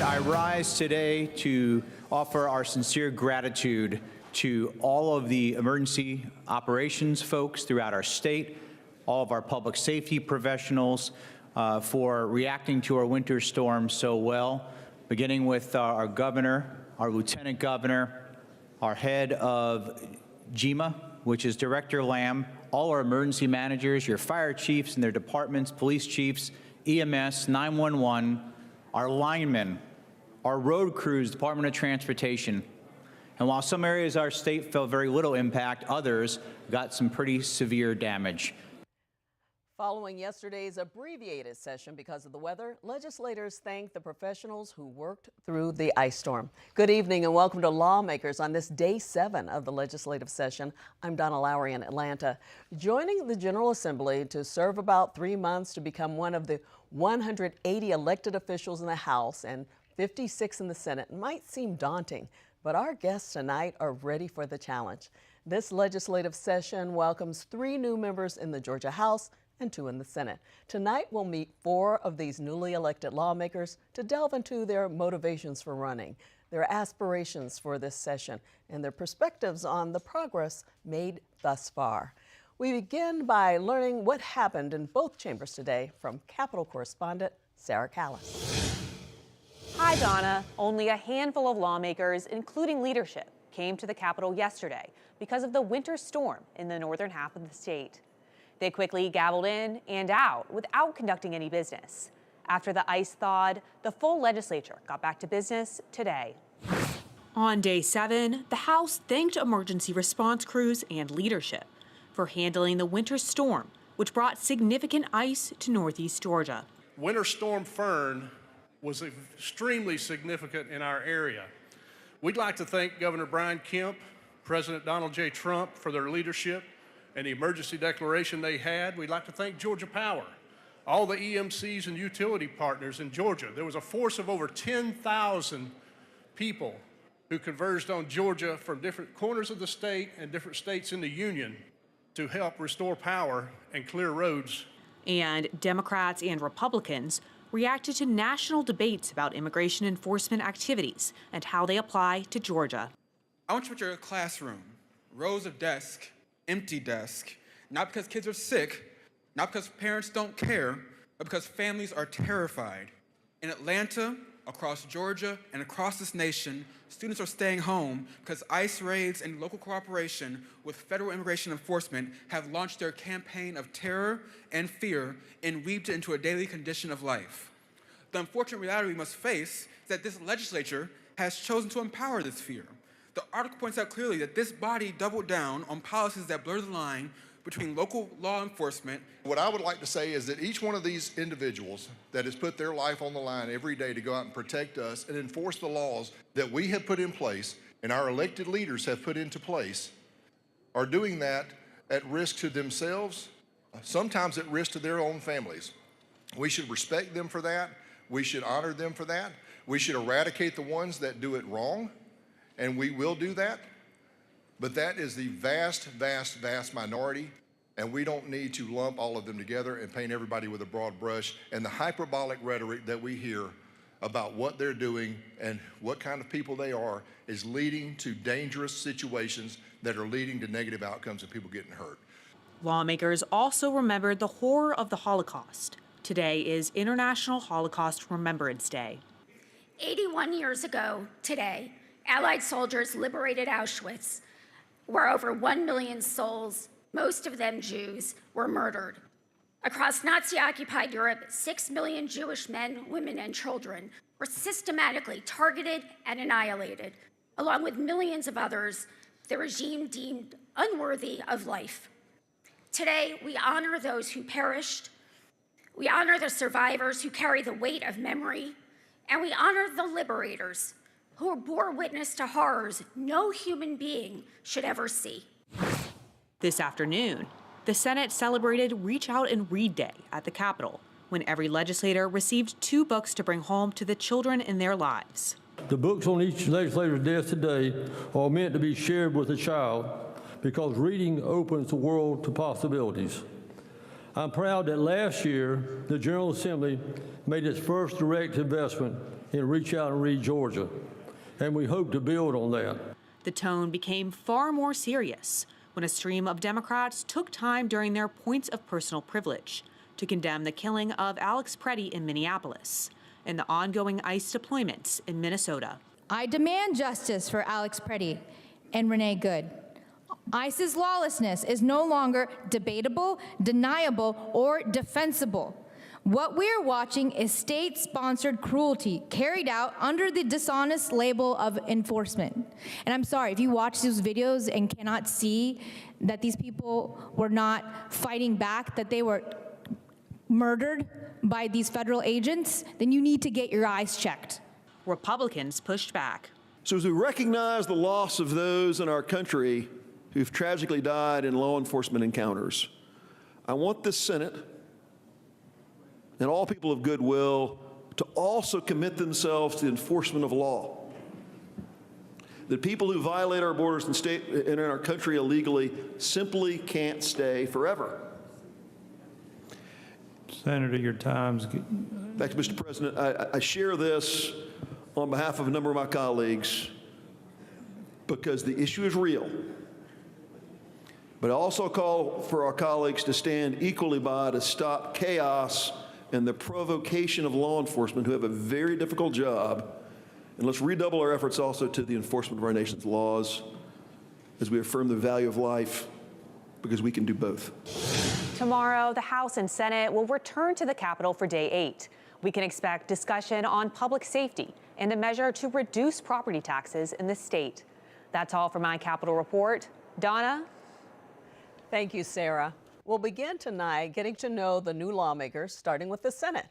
I rise today to offer our sincere gratitude to all of the emergency operations folks throughout our state, all of our public safety professionals for reacting to our winter storm so well, beginning with our governor, our lieutenant governor, our head of GEMA, which is Director Lamb, all our emergency managers, your fire chiefs and their departments, police chiefs, EMS, 911, our linemen, our road crews, Department of Transportation. And while some areas of our state felt very little impact, others got some pretty severe damage. Following yesterday's abbreviated session because of the weather, legislators thanked the professionals who worked through the ice storm. Good evening and welcome to Lawmakers on this day 7 of the legislative session. I'm Donna Lowry in Atlanta. Joining the General Assembly to serve about 3 months to become one of the 180 elected officials in the House and 56 in the Senate might seem daunting, but our guests tonight are ready for the challenge. This legislative session welcomes 3 new members in the Georgia House and 2 in the Senate. Tonight, we'll meet 4 of these newly elected lawmakers to delve into their motivations for running, their aspirations for this session, and their perspectives on the progress made thus far. We begin by learning what happened in both chambers today from Capitol correspondent Sarah Callis. Hi, Donna. Only a handful of lawmakers, including leadership, came to the Capitol yesterday because of the winter storm in the northern half of the state. They quickly gavelled in and out without conducting any business. After the ice thawed, the full legislature got back to business today. On day 7, the House thanked emergency response crews and leadership for handling the winter storm, which brought significant ice to northeast Georgia. Winter Storm Fern was extremely significant in our area. We'd like to thank Governor Brian Kemp, President Donald J. Trump for their leadership and the emergency declaration they had. We'd like to thank Georgia Power, all the EMCs and utility partners in Georgia. There was a force of over 10,000 people who converged on Georgia from different corners of the state and different states in the union to help restore power and clear roads. And Democrats and Republicans reacted to national debates about immigration enforcement activities and how they apply to Georgia. I want you to picture a classroom, rows of desks, empty desk, not because kids are sick, not because parents don't care, but because families are terrified. In Atlanta, across Georgia, and across this nation, students are staying home because ICE raids and local cooperation with federal immigration enforcement have launched their campaign of terror and fear and weaved it into a daily condition of life. The unfortunate reality we must face is that this legislature has chosen to empower this fear. The article points out clearly that this body doubled down on policies that blur the line between local law enforcement. What I would like to say is that each one of these individuals that has put their life on the line every day to go out and protect us and enforce the laws that we have put in place and our elected leaders have put into place are doing that at risk to themselves, sometimes at risk to their own families. We should respect them for that. We should honor them for that. We should eradicate the ones that do it wrong. And we will do that, but that is the vast, vast, vast minority, and we don't need to lump all of them together and paint everybody with a broad brush. And the hyperbolic rhetoric that we hear about what they're doing and what kind of people they are is leading to dangerous situations that are leading to negative outcomes and people getting hurt. Lawmakers also remembered the horror of the Holocaust. Today is International Holocaust Remembrance Day. 81 years ago today, Allied soldiers liberated Auschwitz, where over 1 million souls, most of them Jews, were murdered. Across Nazi-occupied Europe, 6 million Jewish men, women, and children were systematically targeted and annihilated, along with millions of others the regime deemed unworthy of life. Today, we honor those who perished, we honor the survivors who carry the weight of memory, and we honor the liberators who bore witness to horrors no human being should ever see. This afternoon, the Senate celebrated Reach Out and Read Day at the Capitol, when every legislator received 2 books to bring home to the children in their lives. The books on each legislator's desk today are meant to be shared with a child because reading opens the world to possibilities. I'm proud that last year, the General Assembly made its first direct investment in Reach Out and Read Georgia, and we hope to build on that. The tone became far more serious when a stream of Democrats took time during their points of personal privilege to condemn the killing of Alex Preddy in Minneapolis and the ongoing ICE deployments in Minnesota. I demand justice for Alex Preddy and Renee Good. ICE's lawlessness is no longer debatable, deniable, or defensible. What we're watching is state-sponsored cruelty carried out under the dishonest label of enforcement. And I'm sorry, if you watch those videos and cannot see that these people were not fighting back, that they were murdered by these federal agents, then you need to get your eyes checked. Republicans pushed back. So as we recognize the loss of those in our country who've tragically died in law enforcement encounters, I want this Senate and all people of goodwill to also commit themselves to the enforcement of law. That people who violate our borders and in our country illegally simply can't stay forever. Senator, your time's good. Thank you, Mr. President. I share this on behalf of a number of my colleagues because the issue is real. But I also call for our colleagues to stand equally by to stop chaos and the provocation of law enforcement who have a very difficult job. And let's redouble our efforts also to the enforcement of our nation's laws as we affirm the value of life, because we can do both. Tomorrow, the House and Senate will return to the Capitol for Day 8. We can expect discussion on public safety and a measure to reduce property taxes in the state. That's all for my Capitol Report. Donna? Thank you, Sarah. We'll begin tonight getting to know the new lawmakers, starting with the Senate.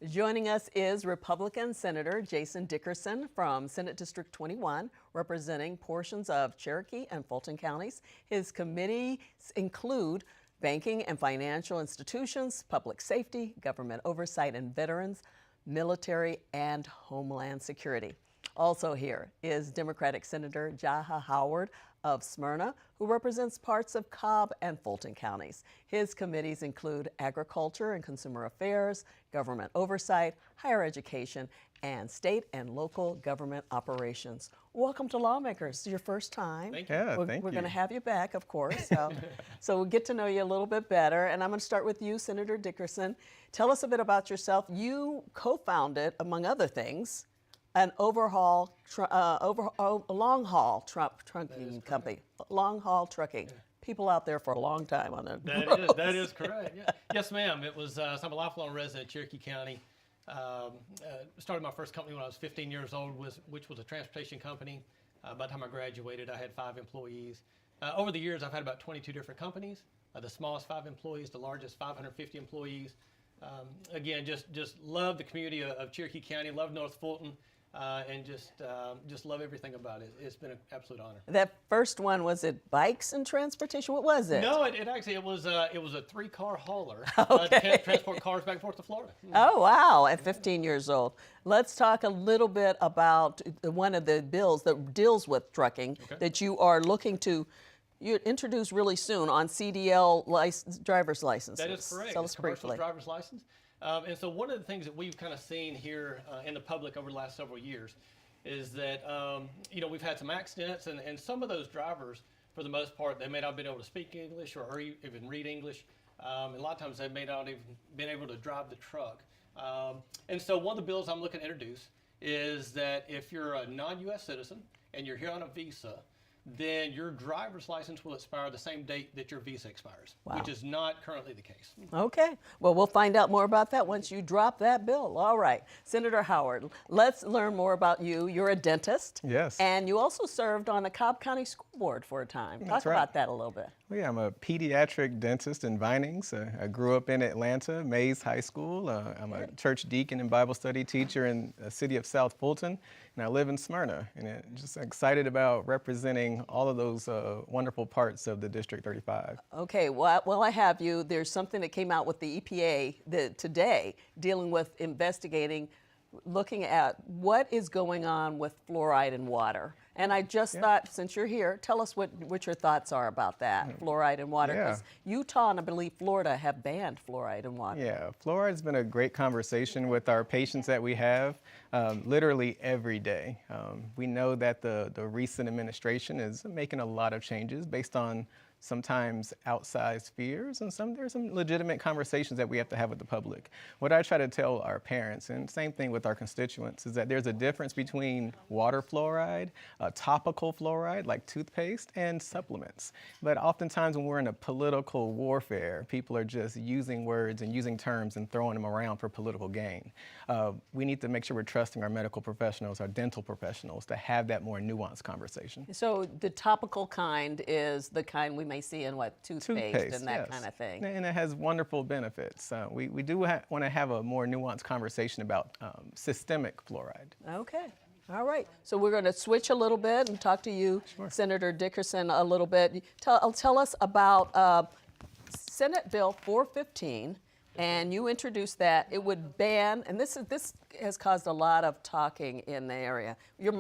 Joining us is Republican Senator Jason Dickerson from Senate District 21, representing portions of Cherokee and Fulton counties. His committees include banking and financial institutions, public safety, government oversight and veterans, military, and homeland security. Also here is Democratic Senator Jaha Howard of Smyrna, who represents parts of Cobb and Fulton counties. His committees include agriculture and consumer affairs, government oversight, higher education, and state and local government operations. Welcome to Lawmakers. It's your first time. Thank you. Yeah, thank We're you. going to have you back, of course. So we'll get to know you a little bit better. And I'm going to start with you, Senator Dickerson. Tell us a bit about yourself. You co-founded, among other things, an long haul trucking company. Long haul trucking. People out there for a long time on it. That is correct. Yeah. Yes, ma'am. It was. So I'm a lifelong resident of Cherokee County. Started my first company when I was 15 years old, which was a transportation company. By the time I graduated, I had 5 employees. Over the years, I've had about 22 different companies. The smallest 5 employees, the largest 550 employees. Again, just love the community of Cherokee County. Love North Fulton. And just love everything about it. It's been an absolute honor. That first one, was it bikes and transportation? What was it? No, it was a 3-car hauler Okay. to transport cars back and forth to Florida. Oh, wow, at 15 years old. Let's talk a little bit about one of the bills that deals with trucking that you are looking to introduce really soon on CDL driver's licenses. That is correct. Tell us commercial briefly. driver's license. And so one of the things that we've kind of seen here in the public over the last several years is that, we've had some accidents, and some of those drivers, for the most part, they may not have been able to speak English or even read English. And a lot of times they may not even been able to drive the truck. And so one of the bills I'm looking to introduce is that if you're a non-U.S. citizen and you're here on a visa, then your driver's license will expire the same date that your visa expires, which is not currently the case. Okay. Well, we'll find out more about that once you drop that bill. All right. Senator Howard, let's learn more about you. You're a dentist. Yes. And you also served on the Cobb County School Board for a time. Talk about that a little bit. Well, yeah, I'm a pediatric dentist in Vinings. I grew up in Atlanta, Mays High School. I'm a church deacon and Bible study teacher in the city of South Fulton, and I live in Smyrna. And just excited about representing all of those wonderful parts of the District 35. Okay, well, I have you. There's something that came out with the EPA today dealing with investigating looking at what is going on with fluoride in water. And I just thought, since you're here, tell us what your thoughts are about that, fluoride in water. Because Utah and I believe Florida have banned fluoride in water. Yeah, fluoride has been a great conversation with our patients that we have literally every day. We know that the recent administration is making a lot of changes based on sometimes outsized fears, and there's some legitimate conversations that we have to have with the public. What I try to tell our parents, and same thing with our constituents, is that there's a difference between water fluoride, topical fluoride like toothpaste, and supplements. But oftentimes when we're in a political warfare, people are just using words and using terms and throwing them around for political gain. We need to make sure we're trusting our medical professionals, our dental professionals, to have that more nuanced conversation. So the topical kind is the kind we may see in toothpaste and that kind of thing. And it has wonderful benefits. We do want to have a more nuanced conversation about systemic fluoride. Okay. All right. So we're going to switch a little bit and talk to you, Senator Dickerson, a little bit. Tell us about Senate Bill 415. And you introduced that. It would ban, and this has caused a lot of talking in the area. You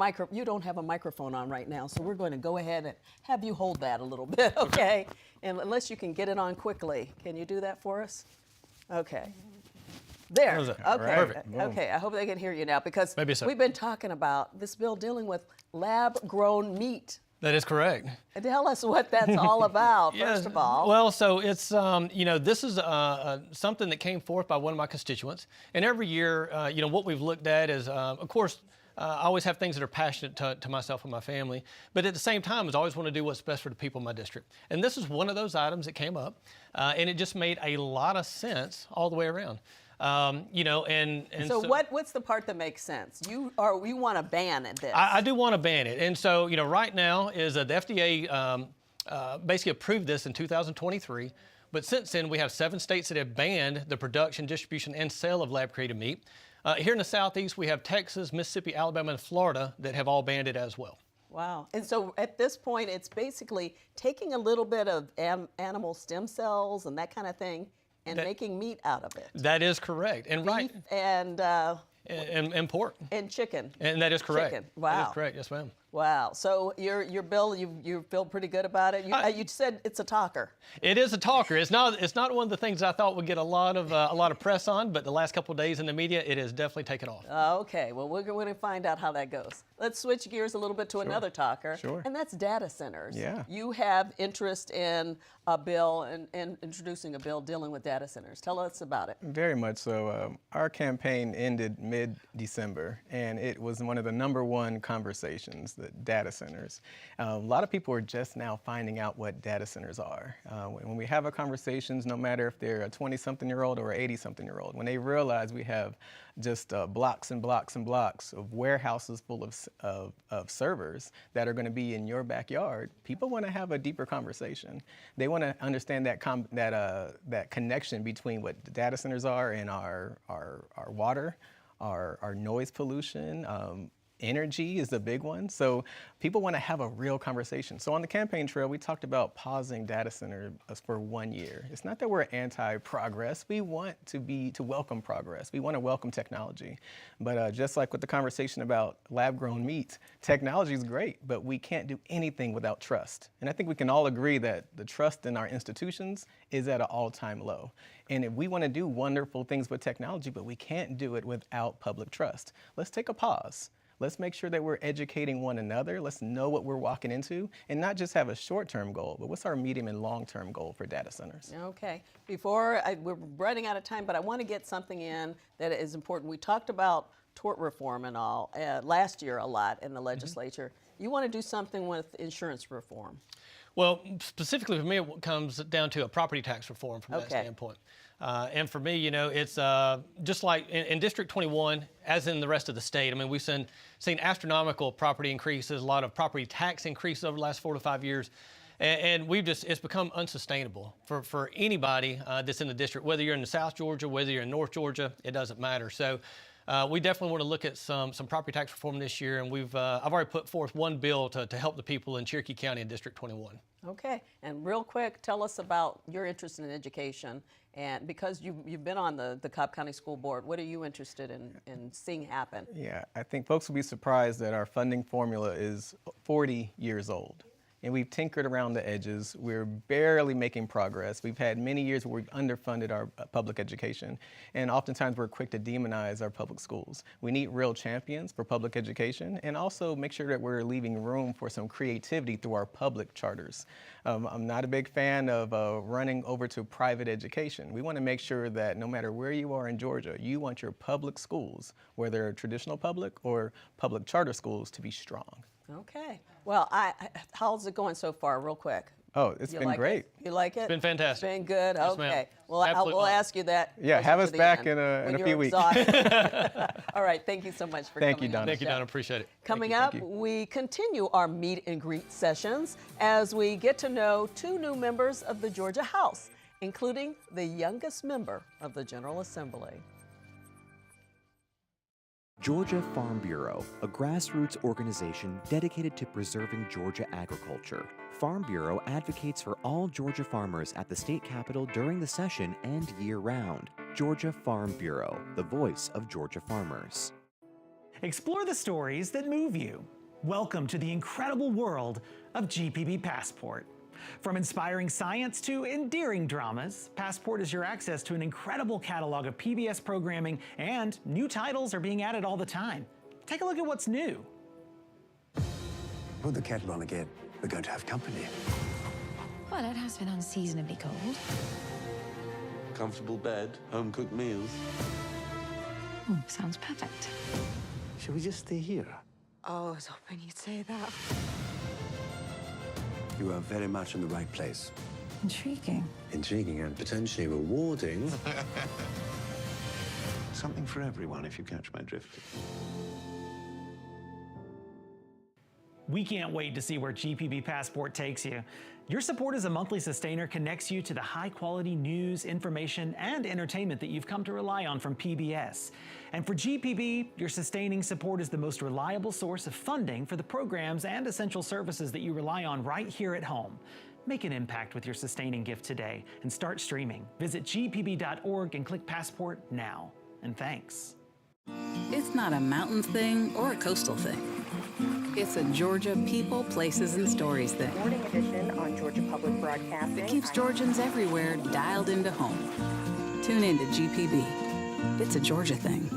don't have a microphone on right now, so we're going to go ahead and have you hold that a little bit, okay? And unless you can get it on quickly. Can you do that for us? Okay. There. Okay. Perfect. Okay. I hope they can hear you now, because we've been talking about this bill dealing with lab-grown meat. That is correct. Tell us what that's all about, first of all. Well, so it's, this is something that came forth by one of my constituents. And every year, what we've looked at is, of course, I always have things that are passionate to myself and my family. But at the same time, I always want to do what's best for the people in my district. And this is one of those items that came up. And it just made a lot of sense all the way around. So what's the part that makes sense? You want to ban this? I do want to ban it, and so right now is the FDA basically approved this in 2023, but since then we have 7 states that have banned the production, distribution, and sale of lab-created meat. Here in the Southeast, we have Texas, Mississippi, Alabama, and Florida that have all banned it as well. Wow. And so at this point, it's basically taking a little bit of animal stem cells and that kind of thing, and making meat out of it. That is correct. And beef and pork. And chicken. And that is correct. Chicken. Wow. That is correct. Yes, ma'am. Wow. So your bill, you feel pretty good about it. You said it's a talker. It is a talker. It's not one of the things I thought would get a lot of press on, but the last couple of days in the media, it has definitely taken off. Okay. Well, we're going to find out how that goes. Let's switch gears a little bit to another talker. Sure. And that's data centers. Yeah. You have interest in a bill and introducing a bill dealing with data centers. Tell us about it. Very much so. Our campaign ended mid-December, and it was one of the #1 conversations, the data centers. A lot of people are just now finding out what data centers are. When we have our conversations, no matter if they're a 20-something-year-old or an 80-something-year-old, when they realize we have just blocks and blocks and blocks of warehouses full of servers that are going to be in your backyard, people want to have a deeper conversation. They want to understand that connection between what the data centers are and our water, our noise pollution. Energy is a big one. So people want to have a real conversation. So on the campaign trail, we talked about pausing data centers for 1 year. It's not that we're anti-progress. We want to welcome progress. We want to welcome technology. But just like with the conversation about lab-grown meat, technology is great, but we can't do anything without trust. And I think we can all agree that the trust in our institutions is at an all-time low. And if we want to do wonderful things with technology, but we can't do it without public trust, let's take a pause. Let's make sure that we're educating one another. Let's know what we're walking into and not just have a short-term goal, but what's our medium and long-term goal for data centers? Okay. We're running out of time, but I want to get something in that is important. We talked about tort reform and all last year a lot in the legislature. You want to do something with insurance reform. Well, specifically for me, it comes down to a property tax reform from that standpoint. And for me, it's just like in District 21, as in the rest of the state. I mean, we've seen astronomical property increases, a lot of property tax increases over the last 4 to 5 years. And it's become unsustainable for anybody that's in the district, whether you're in South Georgia, whether you're in North Georgia, it doesn't matter. So we definitely want to look at some property tax reform this year, and I've already put forth one bill to help the people in Cherokee County in District 21. Okay, and real quick, tell us about your interest in education, and because you've been on the Cobb County School Board, what are you interested in seeing happen? Yeah, I think folks will be surprised that our funding formula is 40 years old. And we've tinkered around the edges. We're barely making progress. We've had many years where we've underfunded our public education, and oftentimes we're quick to demonize our public schools. We need real champions for public education, and also make sure that we're leaving room for some creativity through our public charters. I'm not a big fan of running over to private education. We want to make sure that no matter where you are in Georgia, you want your public schools, whether traditional public or public charter schools, to be strong. Okay. Well, how's it going so far, real quick? Oh, it's been great. You like it? It's been fantastic. It's been good? Yes, ma'am. Okay. Well, we'll ask you that. Yeah, have us back in a few weeks. All right. Thank you so much for coming. Thank you, Donna. Thank you, Donna. Appreciate it. Coming up, we continue our meet and greet sessions as we get to know 2 new members of the Georgia House, including the youngest member of the General Assembly. Georgia Farm Bureau, a grassroots organization dedicated to preserving Georgia agriculture. Farm Bureau advocates for all Georgia farmers at the state capitol during the session and year-round. Georgia Farm Bureau, the voice of Georgia farmers. Explore the stories that move you. Welcome to the incredible world of GPB Passport. From inspiring science to endearing dramas, Passport is your access to an incredible catalog of PBS programming, and new titles are being added all the time. Take a look at what's new. Put the kettle on again. We're going to have company. Well, it has been unseasonably cold. Comfortable bed, home-cooked meals. Sounds perfect. Shall we just stay here? Oh, I was hoping you'd say that. You are very much in the right place. Intriguing. Intriguing and potentially rewarding. Something for everyone, if you catch my drift. We can't wait to see where GPB Passport takes you. Your support as a monthly sustainer connects you to the high-quality news, information, and entertainment that you've come to rely on from PBS. And for GPB, your sustaining support is the most reliable source of funding for the programs and essential services that you rely on right here at home. Make an impact with your sustaining gift today and start streaming. Visit gpb.org and click Passport now. And thanks. It's not a mountain thing or a coastal thing. It's a Georgia people, places, and stories thing. Morning edition on Georgia Public Broadcasting. It keeps Georgians everywhere dialed into home. Tune in to GPB. It's a Georgia thing.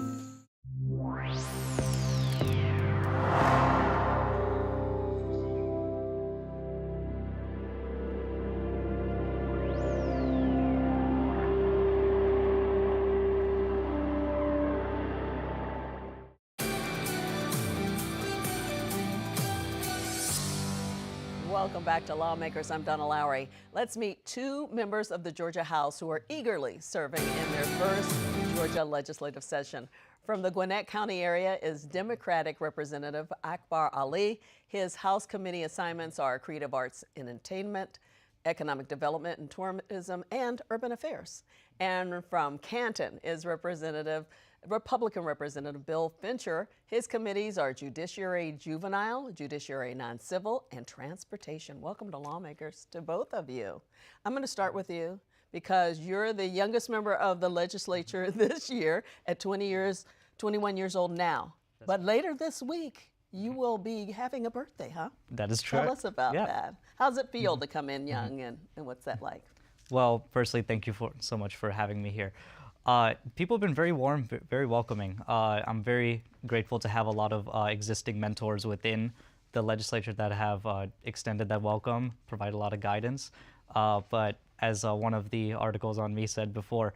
Welcome back to Lawmakers. I'm Donna Lowry. Let's meet 2 members of the Georgia House who are eagerly serving in their first Georgia legislative session. From the Gwinnett County area is Democratic Representative Akbar Ali. His House committee assignments are creative arts and entertainment, economic development and tourism, and urban affairs. And from Canton is Republican Representative Bill Fincher. His committees are Judiciary Juvenile, Judiciary Non-Civil, and Transportation. Welcome to Lawmakers, to both of you. I'm going to start with you because you're the youngest member of the legislature this year at 21 years old now. But later this week, you will be having a birthday, huh? That is true. Tell us about that. How's it feel to come in young, and what's that like? Well, firstly, thank you so much for having me here. People have been very warm, very welcoming. I'm very grateful to have a lot of existing mentors within the legislature that have extended that welcome, provide a lot of guidance. But as one of the articles on me said before,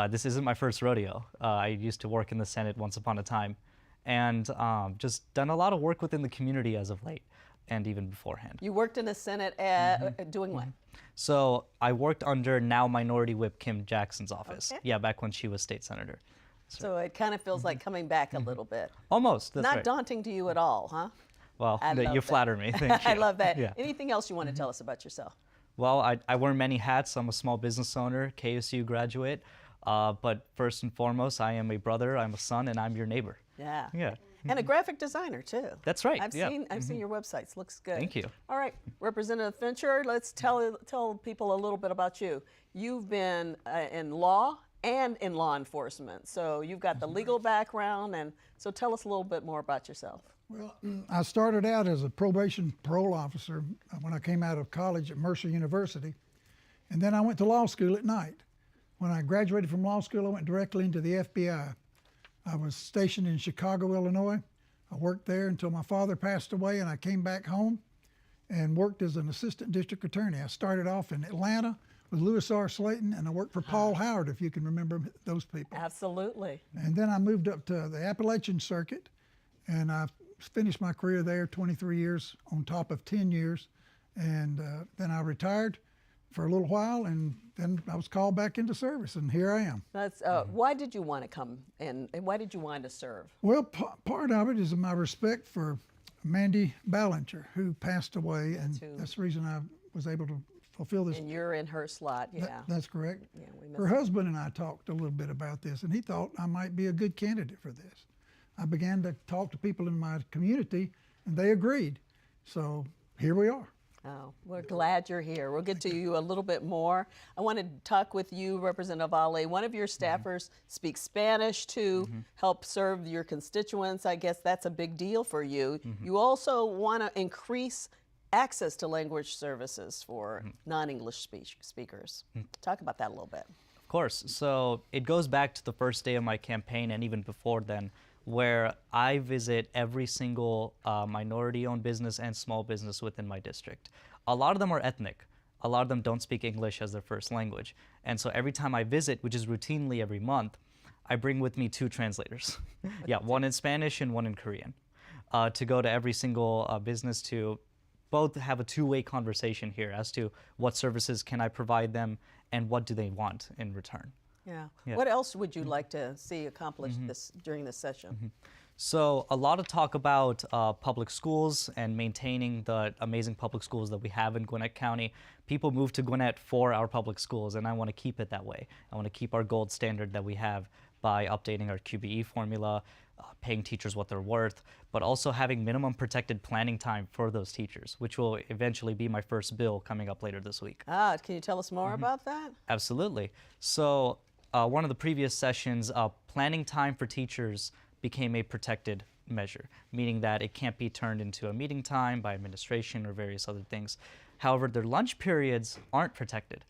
this isn't my first rodeo. I used to work in the Senate once upon a time, and just done a lot of work within the community as of late, and even beforehand. You worked in the Senate doing what? So I worked under now Minority Whip Kim Jackson's office. Okay. Yeah, back when she was state senator. So it kind of feels like coming back a little bit. Almost, that's Not right. daunting to you at all, huh? Well, you flatter me, thank you. I love that. Yeah. Anything else you want to tell us about yourself? Well, I wear many hats. I'm a small business owner, KSU graduate. But first and foremost, I am a brother, I'm a son, and I'm your neighbor. Yeah. Yeah. And a graphic designer too. That's right. I've yeah. seen your websites. Looks good. Thank you. All right, Representative Fincher, let's tell people a little bit about you. You've been in law and in law enforcement, so you've got the legal background, and so tell us a little bit more about yourself. Well, I started out as a probation parole officer when I came out of college at Mercer University, and then I went to law school at night. When I graduated from law school, I went directly into the FBI. I was stationed in Chicago, Illinois. I worked there until my father passed away, and I came back home and worked as an assistant district attorney. I started off in Atlanta with Lewis R. Slayton, and I worked for Paul Howard, if you can remember those people. Absolutely. And then I moved up to the Appalachian Circuit, and I finished my career there, 23 years on top of 10 years. And then I retired for a little while, and then I was called back into service, and here I am. That's why did you want to come in, and why did you want to serve? Well, part of it is my respect for Mandy Ballinger, who passed away, and that's the reason I was able to fulfill this. And you're in her slot, yeah. That's correct. Yeah, Her husband and I talked a little bit about this, and he thought I might be a good candidate for this. I began to talk to people in my community, and they agreed. So here we are. Oh, we're glad you're here. We'll get to you a little bit more. I want to talk with you, Representative Ali. One of your staffers speaks Spanish to help serve your constituents. I guess that's a big deal for you. You also want to increase access to language services for non-English speakers. Talk about that a little bit. Of course. So it goes back to the first day of my campaign and even before then, where I visit every single minority-owned business and small business within my district. A lot of them are ethnic. A lot of them don't speak English as their first language. And so every time I visit, which is routinely every month, I bring with me 2 translators. Yeah, one in Spanish and one in Korean, to go to every single business to both have a two-way conversation here as to what services can I provide them and what do they want in return. Yeah. Yeah. What else would you like to see accomplished during this session? So a lot of talk about public schools and maintaining the amazing public schools that we have in Gwinnett County. People move to Gwinnett for our public schools, and I want to keep it that way. I want to keep our gold standard that we have by updating our QBE formula, paying teachers what they're worth, but also having minimum protected planning time for those teachers, which will eventually be my first bill coming up later this week. Can you tell us more about that? Absolutely. So one of the previous sessions, planning time for teachers became a protected measure, meaning that it can't be turned into a meeting time by administration or various other things. However, their lunch periods aren't protected.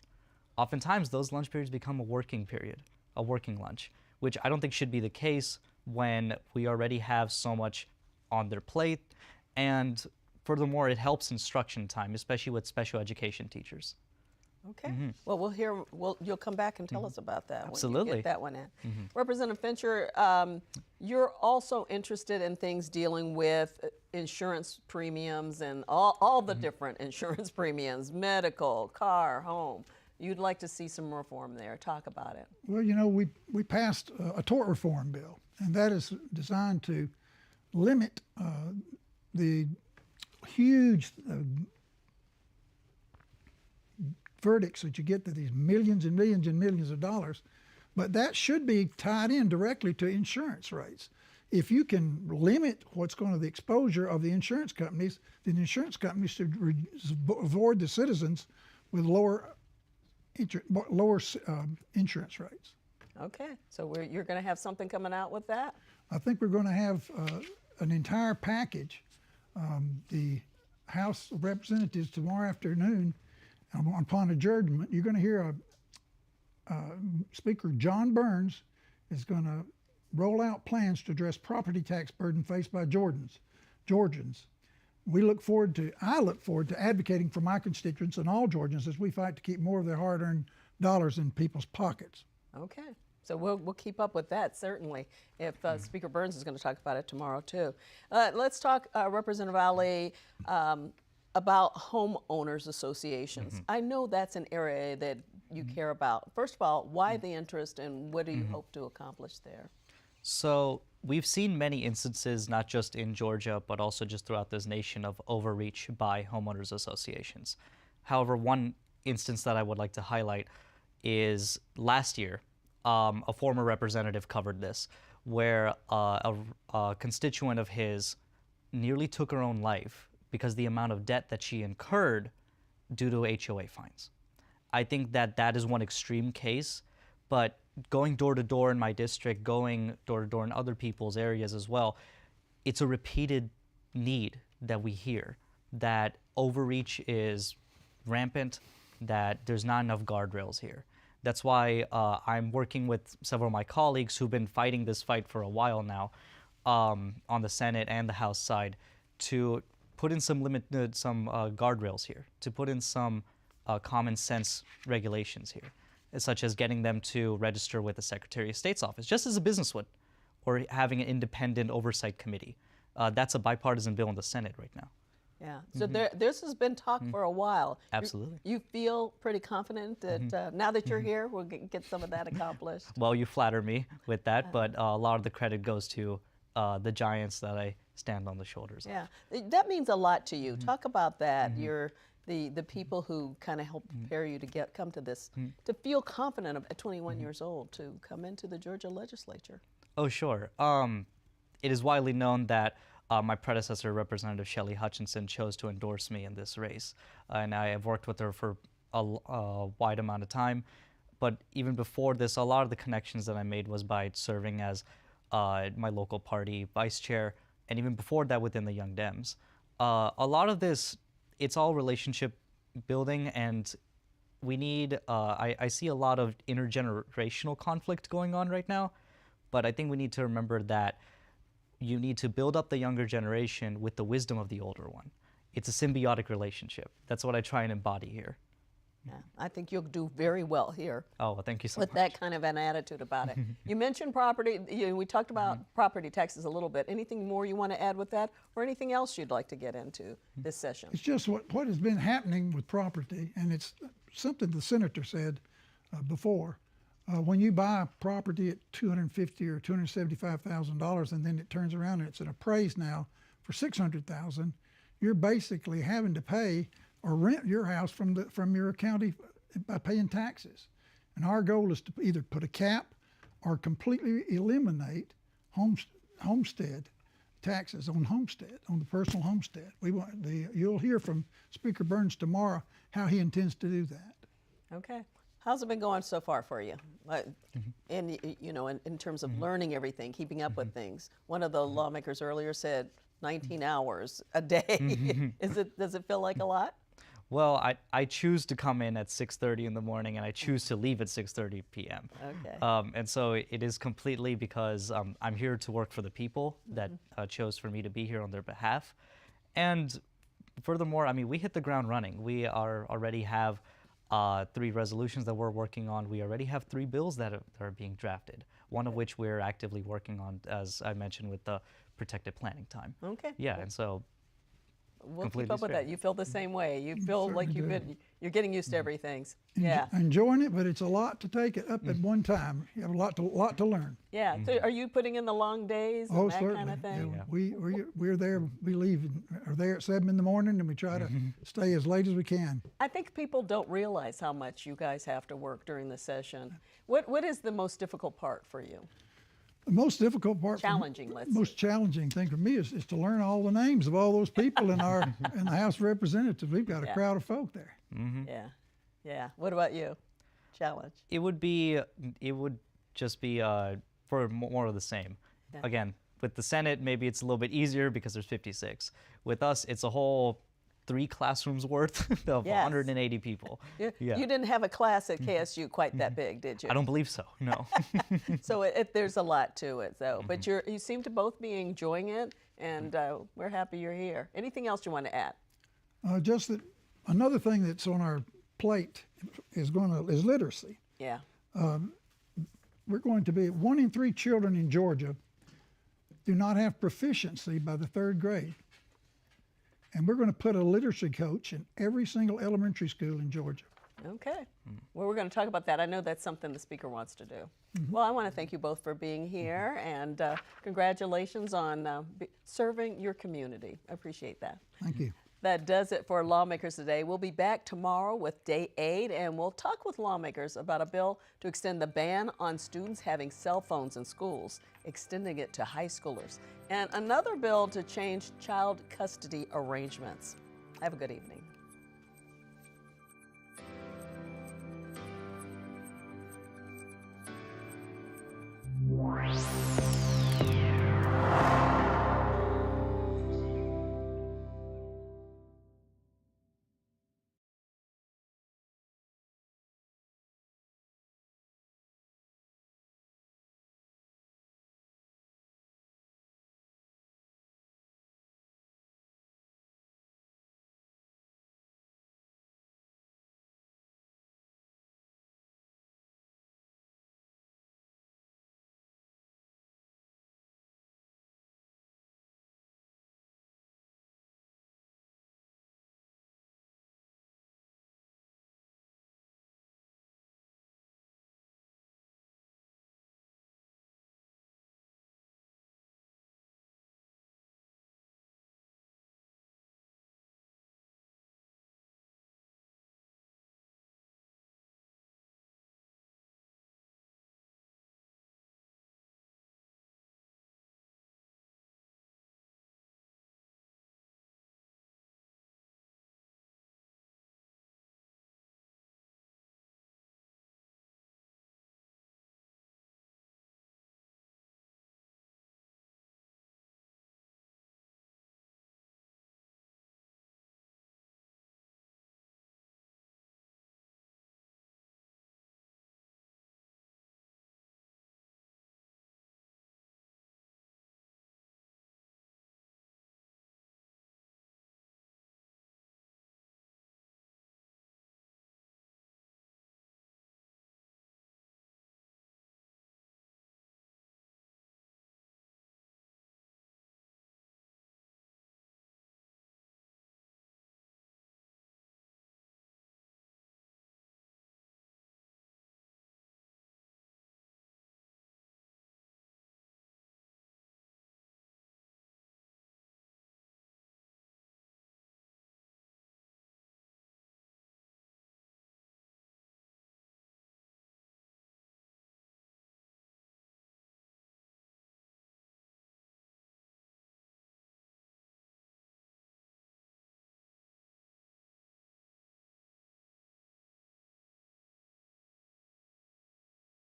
Oftentimes, those lunch periods become a working period, a working lunch, which I don't think should be the case when we already have so much on their plate. And furthermore, it helps instruction time, especially with special education teachers. Okay. Well, we'll hear. You'll come back and tell us about that. Absolutely. When you get that one in. Representative Fincher, you're also interested in things dealing with insurance premiums and all the different insurance premiums, medical, car, home. You'd like to see some reform there. Talk about it. Well, you know, we passed a tort reform bill, and that is designed to limit the huge verdicts that you get to these millions and millions and millions of dollars, but that should be tied in directly to insurance rates. If you can limit what's going to the exposure of the insurance companies, then the insurance companies should reward the citizens with lower insurance rates. Okay, so you're going to have something coming out with that? I think we're going to have an entire package. The House of Representatives tomorrow afternoon, upon adjournment, you're going to hear Speaker John Burns is going to roll out plans to address property tax burden faced by Georgians. I look forward to advocating for my constituents and all Georgians as we fight to keep more of their hard-earned dollars in people's pockets. Okay, so we'll keep up with that, certainly, if Speaker Burns is going to talk about it tomorrow, too. Let's talk, Representative Ali, about homeowners associations. I know that's an area that you care about. First of all, why the interest, and what do you hope to accomplish there? So we've seen many instances, not just in Georgia, but also just throughout this nation, of overreach by homeowners associations. However, one instance that I would like to highlight is last year, a former representative covered this, where a constituent of his nearly took her own life because the amount of debt that she incurred due to HOA fines. I think that that is one extreme case, but going door to door in my district, going door to door in other people's areas as well, it's a repeated need that we hear, that overreach is rampant, that there's not enough guardrails here. That's why I'm working with several of my colleagues who've been fighting this fight for a while now on the Senate and the House side to put in some guardrails here, to put in some common sense regulations here, such as getting them to register with the Secretary of State's office, just as a business would, or having an independent oversight committee. That's a bipartisan bill in the Senate right now. Yeah, so this has been talk for a while. Absolutely. You feel pretty confident that now that you're here, we'll get some of that accomplished? Well, you flatter me with that, but a lot of the credit goes to the giants that I stand on the shoulders of. Yeah, that means a lot to you. Talk about that. You're the people who kind of helped prepare you to come to this, to feel confident at 21 years old to come into the Georgia legislature. Oh, sure. It is widely known that my predecessor, Representative Shelley Hutchinson, chose to endorse me in this race. And I have worked with her for a wide amount of time. But even before this, a lot of the connections that I made was by serving as my local party vice chair, and even before that within the Young Dems. A lot of this, it's all relationship building, and we need, I see a lot of intergenerational conflict going on right now, but I think we need to remember that you need to build up the younger generation with the wisdom of the older one. It's a symbiotic relationship. That's what I try and embody here. Yeah, I think you'll do very well here. Oh, well, thank you so much. With that kind of an attitude about it. You mentioned property. We talked about property taxes a little bit. Anything more you want to add with that, or anything else you'd like to get into this session? It's just what has been happening with property, and it's something the senator said before. When you buy property at $250,000 or $275,000, and then it turns around and it's an appraised now for $600,000, you're basically having to pay or rent your house from your county by paying taxes. And our goal is to either put a cap or completely eliminate homestead taxes on the personal homestead. You'll hear from Speaker Burns tomorrow how he intends to do that. Okay. How's it been going so far for you? And in terms of learning everything, keeping up with things. One of the lawmakers earlier said 19 hours a day. Does it feel like a lot? Well, I choose to come in at 6:30 in the morning, and I choose to leave at 6:30 p.m. Okay. And so it is completely because I'm here to work for the people that chose for me to be here on their behalf. And furthermore, I mean, we hit the ground running. We already have 3 resolutions that we're working on. We already have 3 bills that are being drafted, one of which we're actively working on, as I mentioned, with the protected planning time. Okay. Yeah, and so we'll keep up with that. You feel the same way. You feel like you're getting used to everything. Yeah. Enjoying it, but it's a lot to take it up at one time. You have a lot to learn. Yeah. So are you putting in the long days and that certainly. kind of thing? Yeah. We're there. We leave. Are there at 7 in the morning, and we try to stay as late as we can. I think people don't realize how much you guys have to work during the session. What is the most difficult part for you? The most difficult part, most challenging thing for me is to learn all the names of all those people in the House of Representatives. We've got a crowd of folk there. Yeah, yeah. What about you? Challenge. It would just be for more of the same. Yeah. Again, with the Senate, maybe it's a little bit easier because there's 56. With us, it's a whole 3 classrooms worth of 180 people. You didn't have a class at KSU quite that big, did you? I don't believe so, no. So there's a lot to it, though. But you seem to both be enjoying it, and we're happy you're here. Anything else you want to add? Just that another thing that's on our plate is literacy. Yeah. We're going to be 1 in 3 children in Georgia do not have proficiency by the 3rd grade. And we're going to put a literacy coach in every single elementary school in Georgia. Okay. Well, we're going to talk about that. I know that's something the speaker wants to do. Well, I want to thank you both for being here, and congratulations on serving your community. I appreciate that. Thank you. That does it for Lawmakers today. We'll be back tomorrow with Day 8, and we'll talk with lawmakers about a bill to extend the ban on students having cell phones in schools, extending it to high schoolers, and another bill to change child custody arrangements. Have a good evening.